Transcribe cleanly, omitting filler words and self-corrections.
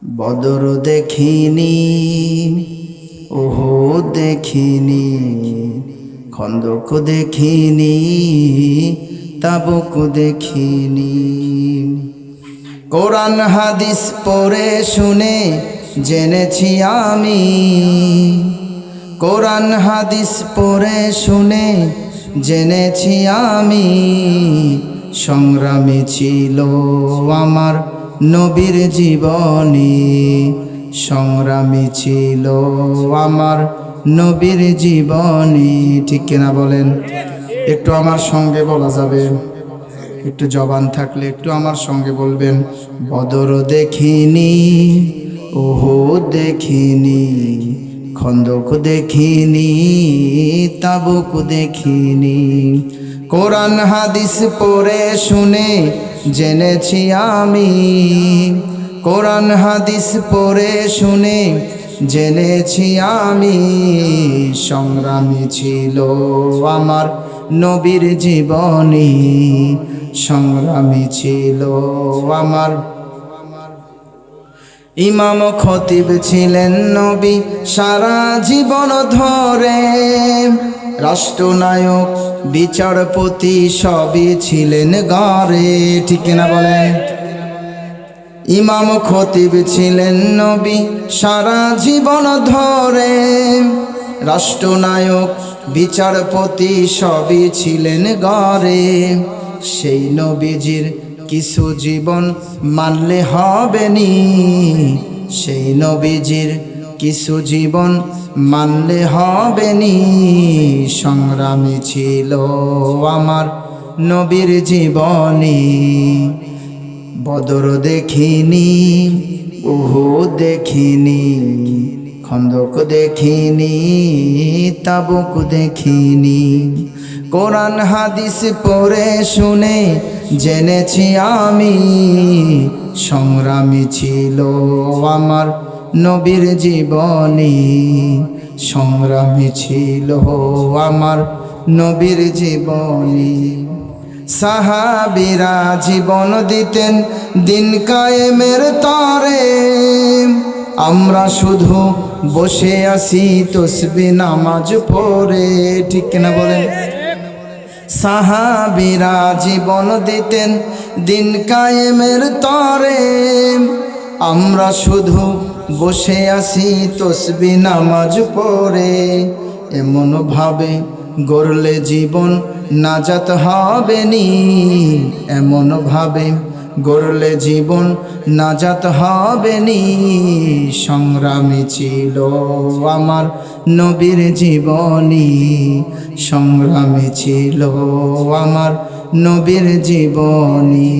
বদর দেখিনি, উহুদ দেখিনি, খন্দক দেখিনি, তাবুক দেখিনি। কোরআন হাদিস পড়ে শুনে জেনেছি আমি, কোরআন হাদিস পড়ে শুনে জেনেছি আমি। সংগ্রামী ছিল আমার নবীর জীবনী, সংগ্রামী ছিল আমার নবীর জীবনী। ঠিক কিনা বলেন? একটু আমার সঙ্গে বলা যাবে? একটু জবান থাকলে একটু আমার সঙ্গে বলবেন। বদর দেখিনি, উহুদ দেখিনি, খন্দক দেখিনি, তাবুক দেখিনি। কোরআন হাদিস পড়ে শুনে জেনেছি আমি, কোরআন হাদিস পড়ে শুনে জেনেছি আমি। সংগ্রামী ছিল আমার নবীর জীবনী, সংগ্রামী ছিল আমার। ইমাম খতিব ছিলেন নবী সারা জীবন ধরে, রাষ্ট্রনায়ক বিচারপতি সবই ছিলেন ঘরে। ঠিক কিনা বলেন? ইমাম খতিব ছিলেন নবী সারা জীবন ধরে, রাষ্ট্রনায়ক বিচারপতি সবই ছিলেন ঘরে। সেই নবীজির কিছু জীবন মানলে হবে নি, সেই নবীজির কিছু জীবন মানলে হবে নি। সংগ্রামী ছিল আমার নবীর জীবনী। বদর দেখিনি, উহুদ দেখিনি, খন্দক দেখিনি, তাবুক দেখিনি। কোরআন হাদিস পড়ে শুনে জেনেছি আমি, সংগ্রামী ছিল আমার নবীর জীবনী, সংগ্রামী ছিল আমার নবীর জীবনী। সাহাবীরা জীবন দিতেন দিন কায়েমের তরে, আমরা শুধু বসে আছি তসবিহ নামাজ পড়ে। ঠিক কিনা বলেন? সাহাবীরা জীবন দিতেন দিন কায়েমের তরে, আমরা শুধু বসে আছি তসবিহ নামাজ পড়ে। এমন ভাবে গড়লে জীবন নাজাত হবে নি, এমন ভাবে গড়লে জীবন নাজাত হবে নি। সংগ্রামী ছিল আমার নবীর জীবনী, সংগ্রামী ছিল আমার নবীর জীবনী।